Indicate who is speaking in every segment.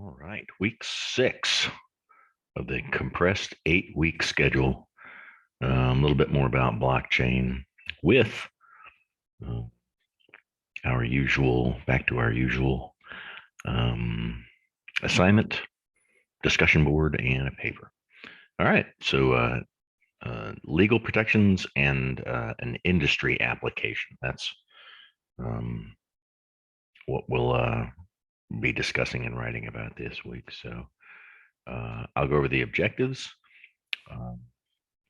Speaker 1: All right, week 6 of the compressed 8-week schedule. A little bit more about blockchain with uh, back to our usual um, assignment, discussion board, and a paper. All right, so legal protections and an industry application. That's um, what we'll be discussing and writing about this week. So I'll go over the objectives, um,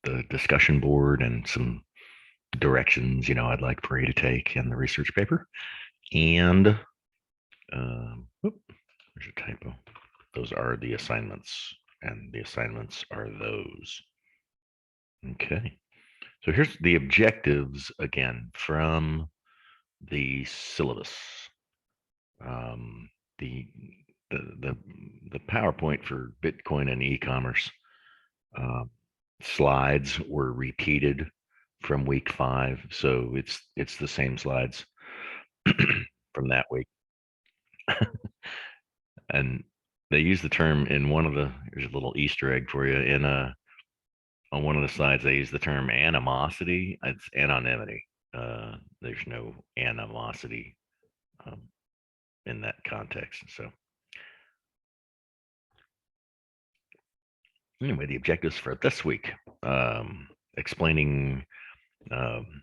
Speaker 1: the discussion board, and some directions I'd like for you to take in the research paper. And there's a typo. Those are the assignments, and the assignments are those. Okay. So here's the objectives again from the syllabus. Um, the the PowerPoint for Bitcoin and e-commerce uh, slides were repeated from week 5, so it's the same slides from that week. And they use the term in one of the, here's a little Easter egg for you, in on one of the slides they use the term animosity. It's anonymity. There's no animosity um, in that context. So anyway, the objectives for this week, explaining um,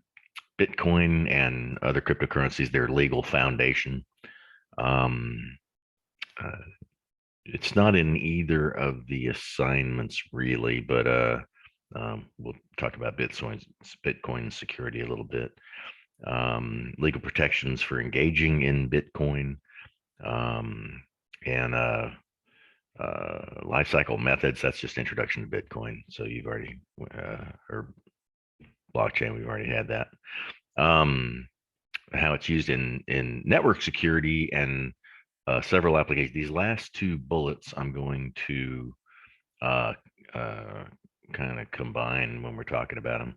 Speaker 1: Bitcoin and other cryptocurrencies, their legal foundation. Um, uh, it's not in either of the assignments really, but we'll talk about Bitcoin security a little bit. Legal protections for engaging in Bitcoin, um, and life cycle methods. That's just introduction to Bitcoin. So you've already, or blockchain, we've already had that. How it's used in network security and several applications. These last 2 bullets I'm going to uh, uh, kind of combine when we're talking about them,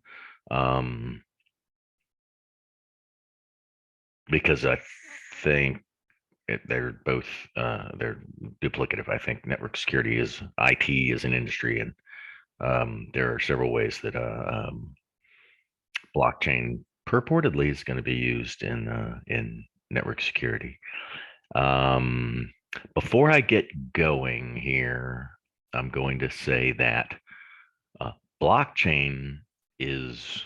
Speaker 1: because I think they're both they're duplicative. I think network security is IT as an industry, and there are several ways that blockchain purportedly is going to be used in network security. Um, Before I get going here, I'm going to say that uh, blockchain is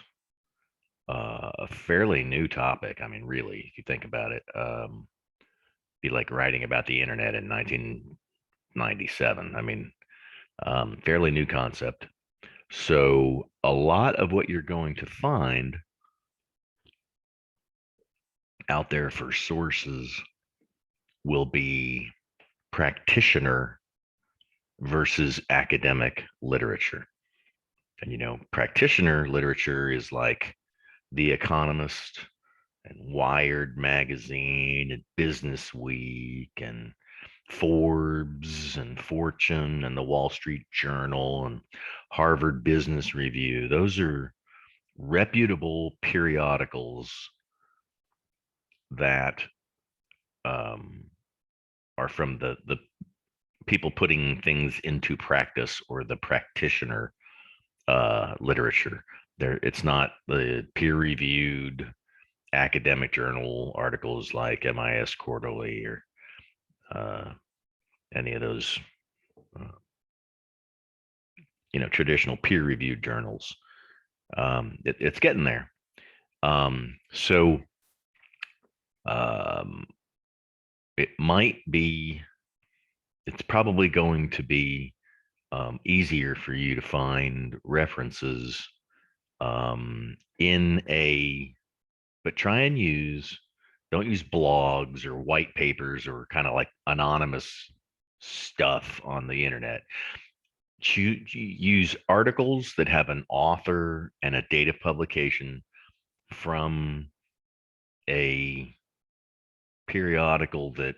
Speaker 1: a fairly new topic. I mean, really, if you think about it, be like writing about the internet in 1997. I mean, fairly new concept. So a lot of what you're going to find out there for sources will be practitioner versus academic literature. And practitioner literature is like The Economist and Wired magazine and Business Week and Forbes and Fortune and the Wall Street Journal and Harvard Business Review. Those are reputable periodicals that um, are from the people putting things into practice, or the practitioner literature. It's not the peer-reviewed academic journal articles like MIS Quarterly or uh, any of those, uh, traditional peer-reviewed journals. It's getting there. So um, it might be, it's probably going to be easier for you to find references in but try and don't use blogs or white papers or kind of like anonymous stuff on the internet. Use articles that have an author and a date of publication from a periodical that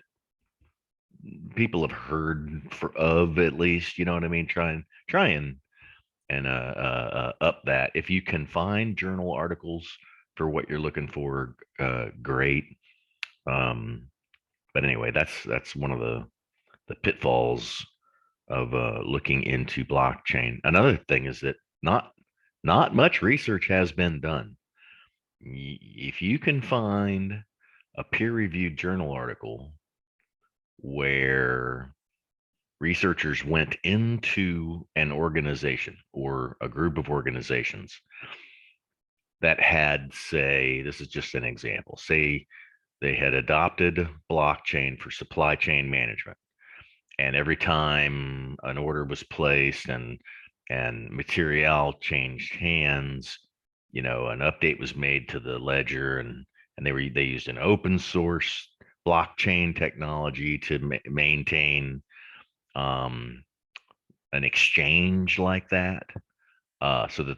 Speaker 1: people have heard of, at least. You know what I mean? Try and up that. If you can find journal articles for what you're looking for, great. But anyway, that's one of the pitfalls of looking into blockchain. Another thing is that not much research has been done. If you can find a peer-reviewed journal article where researchers went into an organization or a group of organizations that had, say, this is just an example, say they had adopted blockchain for supply chain management. And every time an order was placed and material changed hands, an update was made to the ledger, and they used an open source blockchain technology to maintain an exchange like that, so that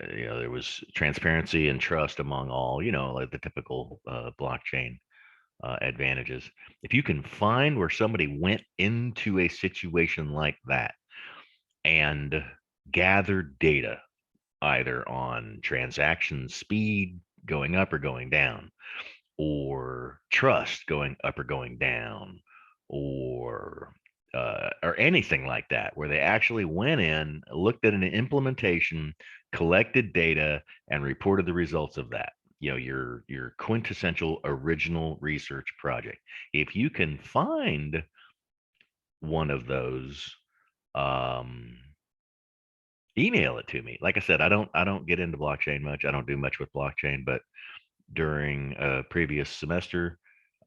Speaker 1: there was transparency and trust among all, like the typical blockchain advantages. If you can find where somebody went into a situation like that and gathered data either on transaction speed going up or going down, or trust going up or going down, or anything like that, where they actually went in, looked at an implementation, collected data, and reported the results of that. Your quintessential original research project. If you can find one of those, um, email it to me. Like I said, I don't get into blockchain much. I don't do much with blockchain, but during a previous semester,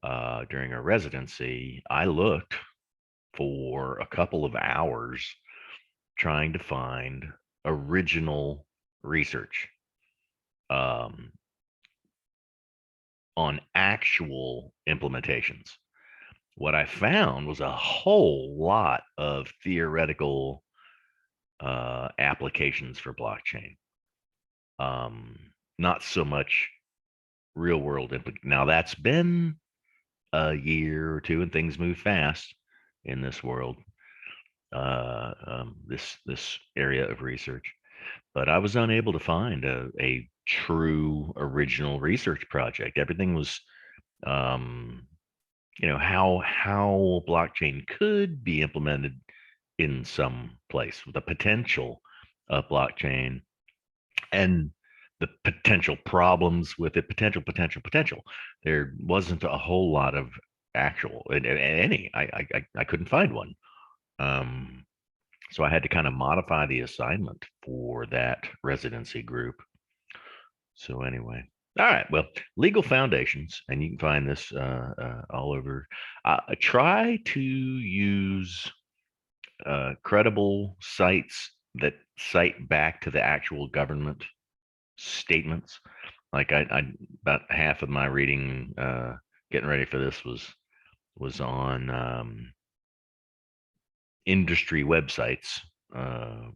Speaker 1: during a residency, I looked for a couple of hours trying to find original research um, on actual implementations. What I found was a whole lot of theoretical applications for blockchain. Um, Not so much real world. Now that's been a year or two, and things move fast in this world, this area of research. But I was unable to find a true original research project. Everything was, um, how blockchain could be implemented in some place, with the potential of blockchain and the potential problems with it, potential. There wasn't a whole lot of actual any. I couldn't find one. Um, so I had to kind of modify the assignment for that residency group. So anyway, all right. Well, legal foundations, and you can find this all over. Try to use credible sites that cite back to the actual government statements. Like I about half of my reading, getting ready for this, was on industry websites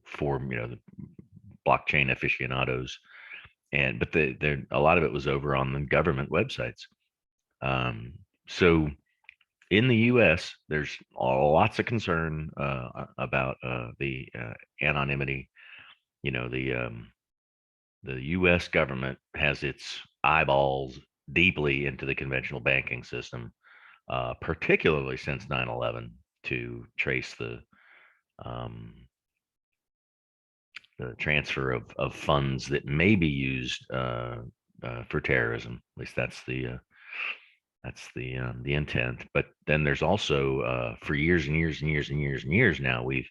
Speaker 1: for the blockchain aficionados, but a lot of it was over on the government websites. So in the U.S., there's lots of concern about the anonymity. The U.S. government has its eyeballs deeply into the conventional banking system, particularly since 9/11, to trace um, the transfer of funds that may be used for terrorism. At least that's the intent. But then there's also, for years and years and years and years and years now, we've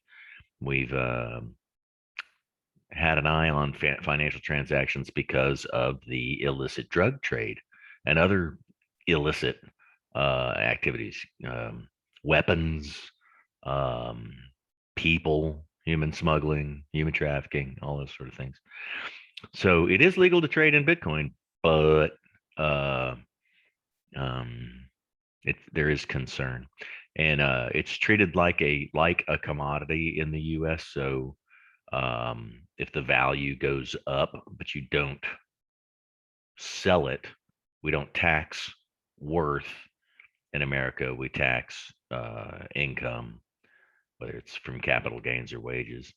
Speaker 1: had an eye on financial transactions because of the illicit drug trade and other illicit activities, weapons, um, people, human smuggling, human trafficking, all those sort of things. So it is legal to trade in Bitcoin, but uh, um, there is concern, and it's treated like a commodity in the U.S. So if the value goes up, but you don't sell it, we don't tax worth in America. We tax income, whether it's from capital gains or wages.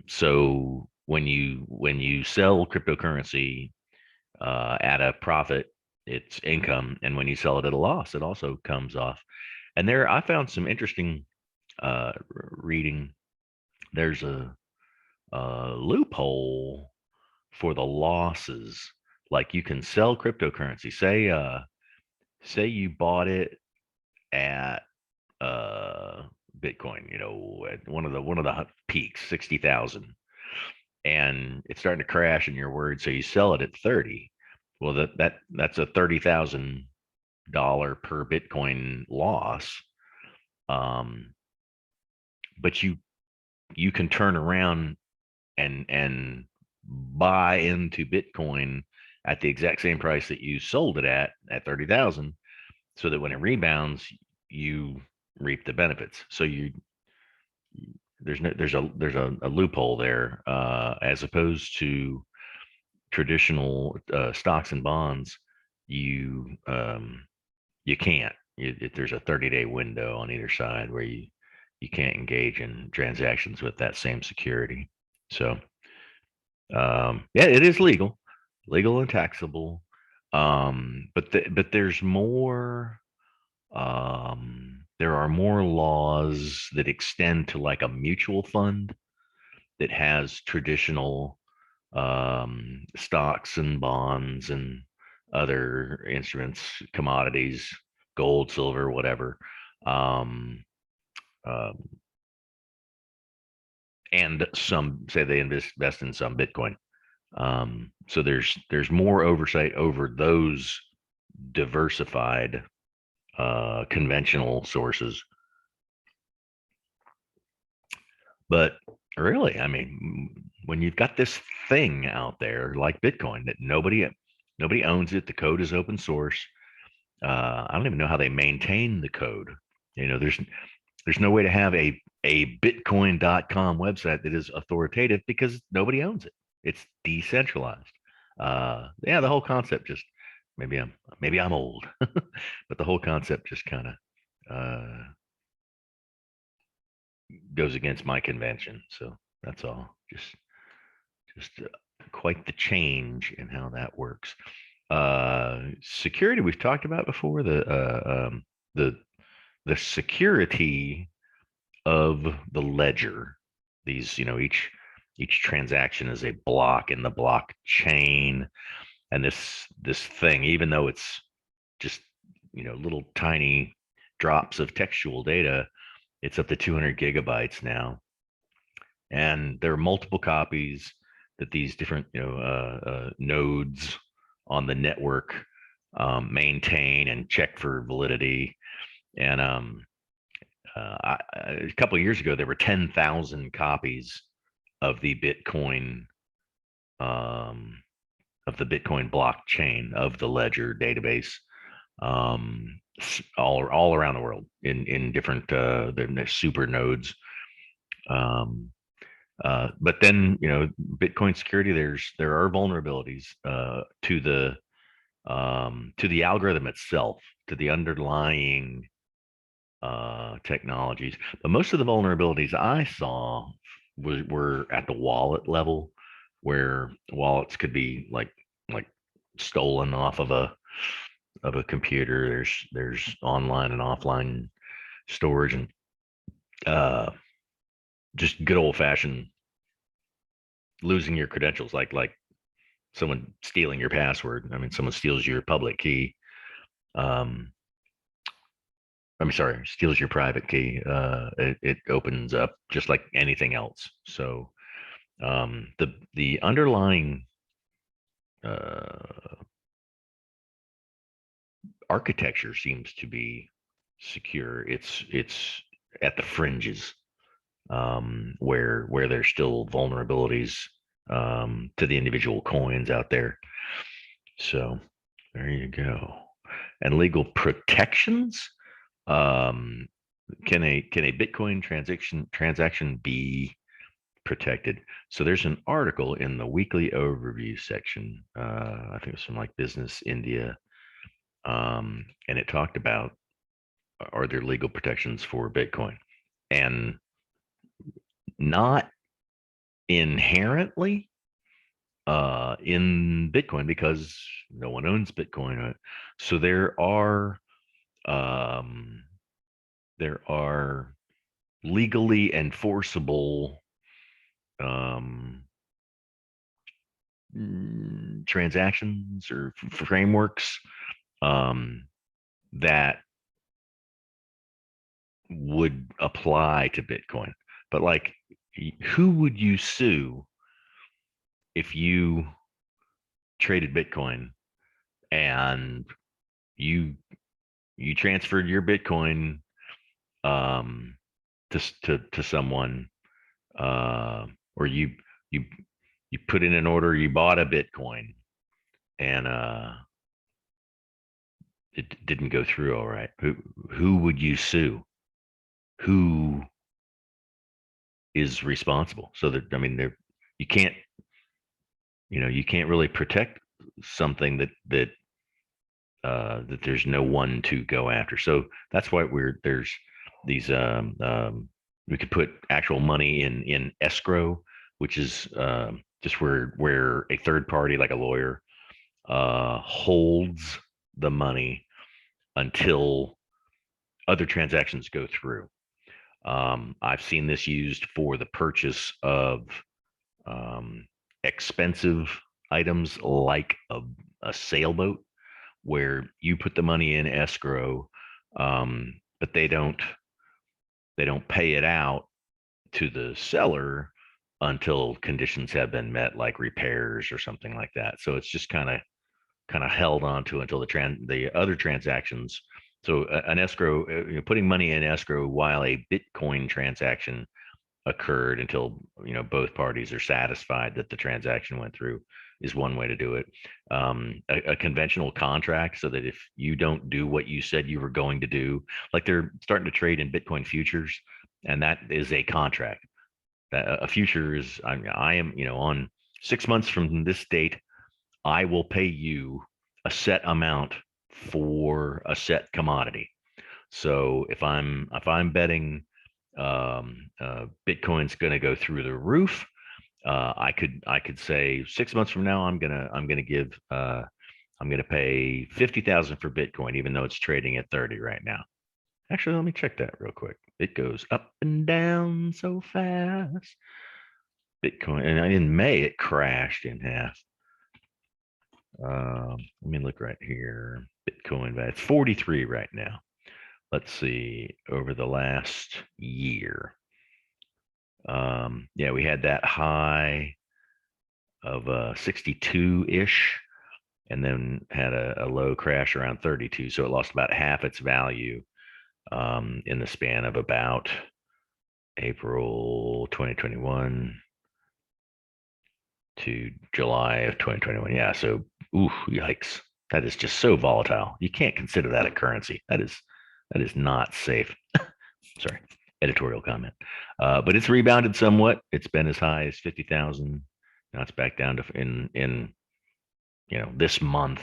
Speaker 1: So when you sell cryptocurrency at a profit, it's income, and when you sell it at a loss, it also comes off. And there, I found some interesting reading. There's a loophole for the losses. Like you can sell cryptocurrency. Say you bought it at uh Bitcoin, at one of the peaks, 60,000, and it's starting to crash and you're worried, so you sell it at 30. Well, that's a $30,000 per Bitcoin loss. Um, but you can turn around and buy into Bitcoin at the exact same price that you sold it at 30,000, so that when it rebounds, you reap the benefits. So there's a loophole there, as opposed to traditional stocks and bonds. You um, you can't. There's a 30-day window on either side where you can't engage in transactions with that same security. So yeah, it is legal and taxable. But there's more. There are more laws that extend to like a mutual fund that has traditional stocks and bonds and other instruments, commodities, gold, silver, whatever. Um, um, and some say they invest in some Bitcoin. So there's more oversight over those diversified conventional sources. But really, I mean, when you've got this thing out there like Bitcoin that nobody owns it, the code is open source. I don't even know how they maintain the code. There's no way to have a Bitcoin.com website that is authoritative because nobody owns it. It's decentralized. Yeah, the whole concept just maybe I'm old, but the whole concept just kind of uh, goes against my convention. So that's all. Just quite the change in how that works. Security we've talked about before. The the security of the ledger. These, each transaction is a block in the blockchain, and this thing, even though it's just little tiny drops of textual data, it's up to 200 gigabytes now, and there are multiple copies that these different nodes on the network maintain and check for validity. And a couple of years ago, there were 10,000 copies of the Bitcoin um, of the Bitcoin blockchain of the Ledger database, all around the world in different super nodes. Um, but then, Bitcoin security, there are vulnerabilities to the algorithm itself, to the underlying technologies. But most of the vulnerabilities I saw were at the wallet level, where wallets could be like stolen off of a computer. There's online and offline storage, and uh, just good old fashioned losing your credentials, like someone stealing your password. I mean, someone steals your public key. Um, I'm sorry, steals your private key. It opens up just like anything else. So the underlying uh, architecture seems to be secure. It's at the fringes, where there's still vulnerabilities to the individual coins out there. So there you go. And legal protections. Um, can a Bitcoin transaction be protected? So there's an article in the weekly overview section. I think it's from like Business India, and it talked about, are there legal protections for Bitcoin? And not inherently in Bitcoin, because no one owns Bitcoin. So there are um, there are legally enforceable um, transactions or frameworks um, that would apply to Bitcoin. But like, who would you sue if you traded Bitcoin and you you transferred your Bitcoin um, to someone, or you you put in an order, you bought a Bitcoin, and it didn't go through all right. Who would you sue? Who is responsible? So that, I mean, there, you can't, you can't really protect something that there's no one to go after. So that's why there's these we could put actual money in escrow, which is just where a third party like a lawyer holds the money until other transactions go through. I've seen this used for the purchase of um, expensive items like a sailboat, where you put the money in escrow, but they don't pay it out to the seller until conditions have been met, like repairs or something like that. So it's just kind of held on to until the other transactions. So an escrow, putting money in escrow while a Bitcoin transaction occurred until both parties are satisfied that the transaction went through is one way to do it. A conventional contract, so that if you don't do what you said you were going to do, like they're starting to trade in Bitcoin futures, and that is a contract. A future is I am on 6 months from this date, I will pay you a set amount for a set commodity. So if I'm betting Bitcoin's going to go through the roof, I could say 6 months from now I'm gonna pay 50,000 for Bitcoin, even though it's trading at 30 right now. Actually, let me check that real quick. It goes up and down so fast. Bitcoin, and in May it crashed in half. Let me look right here. Bitcoin, it's 43 right now. Let's see, over the last year. Yeah, we had that high of 62-ish, and then had a low crash around 32. So it lost about half its value in the span of about April 2021 to July of 2021. Yeah. So, ooh, yikes. That is just so volatile. You can't consider that a currency. That is not safe. Sorry, editorial comment. But it's rebounded somewhat. It's been as high as 50,000. Now it's back down to in this month.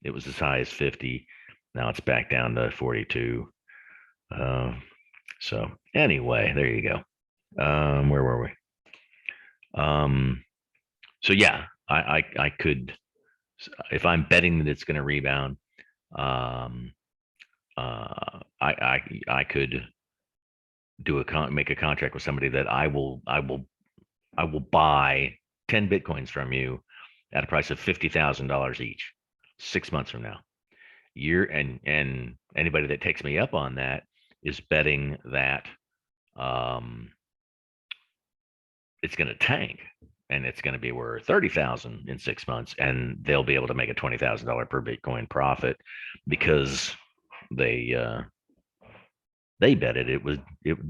Speaker 1: It was as high as 50. Now it's back down to 42. Uh, so anyway, there you go. Where were we? So yeah, I could, if I'm betting that it's going to rebound, um, I could make a contract with somebody that I will buy 10 Bitcoins from you at a price of $50,000 each 6 months from now. And anybody that takes me up on that is betting that um, it's going to tank, and it's going to be worth 30,000 in 6 months, and they'll be able to make a $20,000 per Bitcoin profit because they they bet it would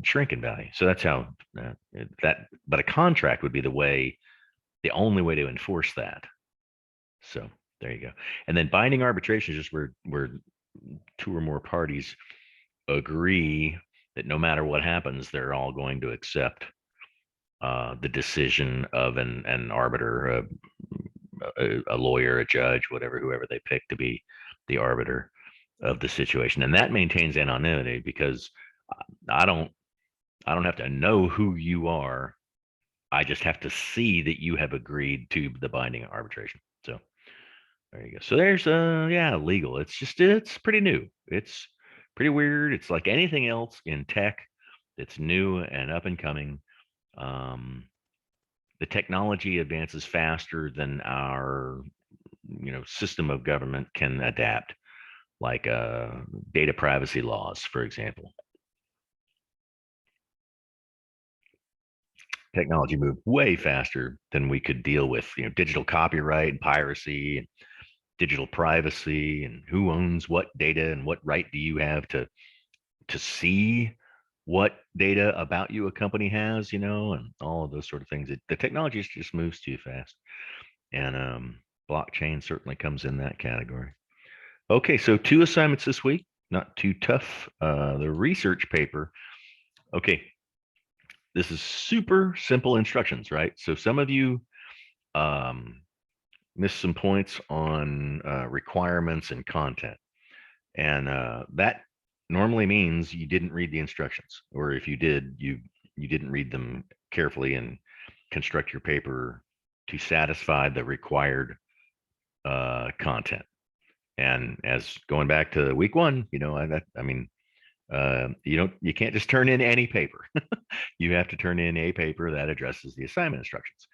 Speaker 1: shrink in value. So that's how that. But a contract would be the only way to enforce that. So there you go. And then binding arbitration is just where two or more parties agree that no matter what happens, they're all going to accept the decision of an arbiter, a lawyer, a judge, whoever they pick to be the arbiter of the situation, and that maintains anonymity because I don't I don't have to know who you are. I just have to see that you have agreed to the binding arbitration. So there you go. So there's yeah, legal. It's pretty new. It's pretty weird. It's like anything else in tech that's new and up and coming. Um, the technology advances faster than our system of government can adapt, like data privacy laws, for example. Technology moved way faster than we could deal with. Digital copyright and piracy and digital privacy and who owns what data and what right do you have to see what data about you a company has, and all of those sort of things. The technology just moves too fast, and blockchain certainly comes in that category. Okay, so 2 assignments this week, not too tough. The research paper. Okay, this is super simple instructions, right? So some of you um, missed some points on requirements and content. And that normally means you didn't read the instructions, or if you did, you didn't read them carefully and construct your paper to satisfy the required content. And as going back to week one, I mean, you can't just turn in any paper. You have to turn in a paper that addresses the assignment instructions.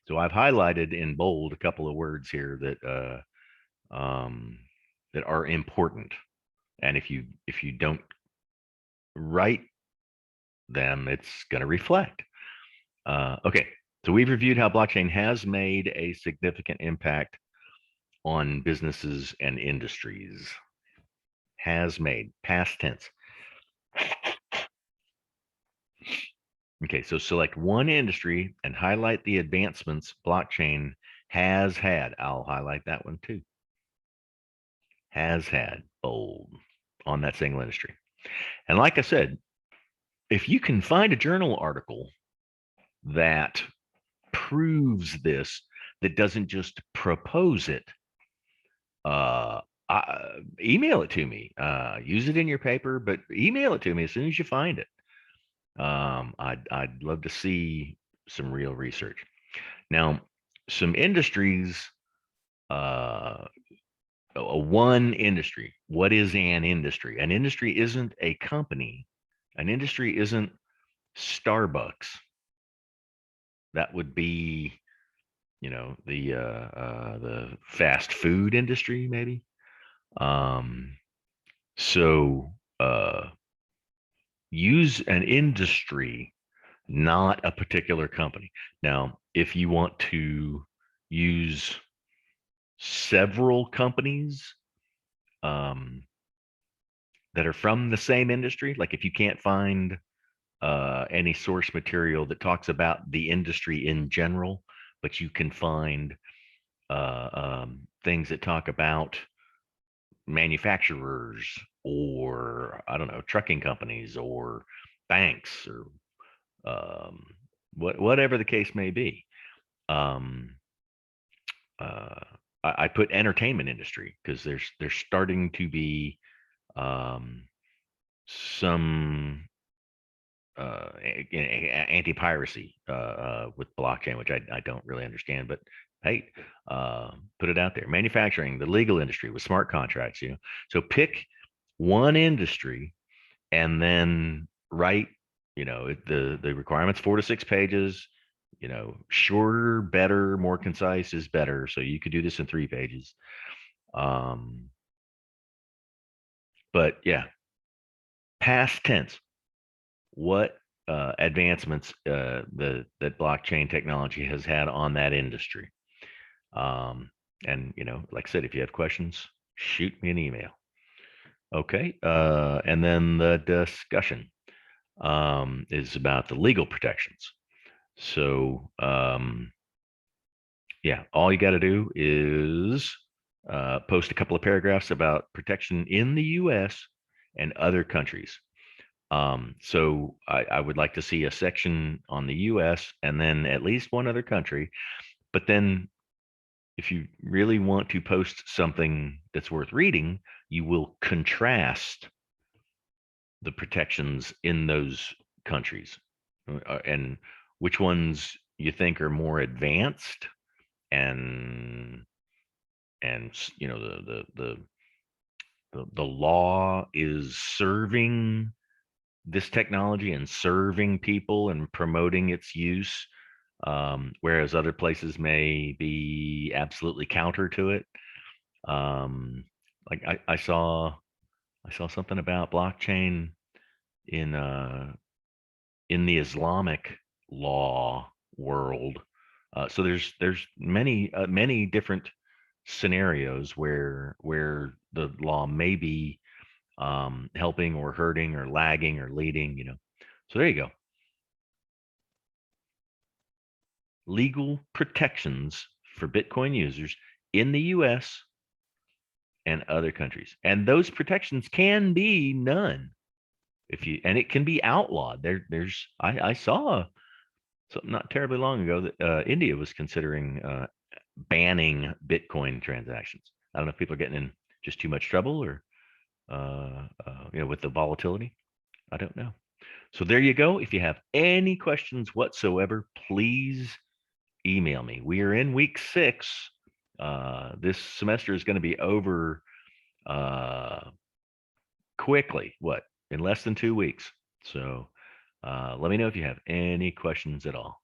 Speaker 1: So I've highlighted in bold a couple of words here that are important. And if you don't write them, it's going to reflect. Okay, so we've reviewed how blockchain has made a significant impact on businesses and industries. Has made, past tense. Okay, so select one industry and highlight the advancements blockchain has had. I'll highlight that one too. Has had, bold, on that single industry. And like I said, if you can find a journal article that proves this, that doesn't just propose it, email it to me. Use it in your paper, but email it to me as soon as you find it. I'd love to see some real research. Now, some industries, one industry. What is an industry? An industry isn't a company. An industry isn't Starbucks. That would be, the fast food industry, maybe. Um, so use an industry, not a particular company. Now, if you want to use several companies um, that are from the same industry, like if you can't find any source material that talks about the industry in general, but you can find things that talk about manufacturers or I don't know, trucking companies or banks or whatever the case may be. Um, uh, I put entertainment industry because there's starting to be um, some anti-piracy with blockchain, which I don't really understand, but hey, put it out there. Manufacturing, the legal industry with smart contracts, So pick one industry and then write, the requirements 4 to 6 pages. Shorter, better, more concise is better. So you could do this in 3 pages. But yeah, past tense. What advancements that blockchain technology has had on that industry. And like I said, if you have questions, shoot me an email. Okay, and then the discussion is about the legal protections. So yeah, all you got to do is post a couple of paragraphs about protection in the U.S. and other countries. So I would like to see a section on the US and then at least one other country. But then if you really want to post something that's worth reading, you will contrast the protections in those countries and which ones you think are more advanced and the the law is serving this technology and serving people and promoting its use, whereas other places may be absolutely counter to it. Like I saw something about blockchain in in the Islamic law world. So there's many different scenarios where the law may be helping or hurting or lagging or leading. So there you go. Legal protections for Bitcoin users in the U.S. and other countries, and those protections can be none if you, and it can be outlawed. I saw something not terribly long ago that India was considering banning Bitcoin transactions. I don't know if people are getting in just too much trouble or with the volatility. I don't know. So there you go. If you have any questions whatsoever, please email me. We are in week 6. This semester is going to be over quickly. What, in less than 2 weeks? So let me know if you have any questions at all.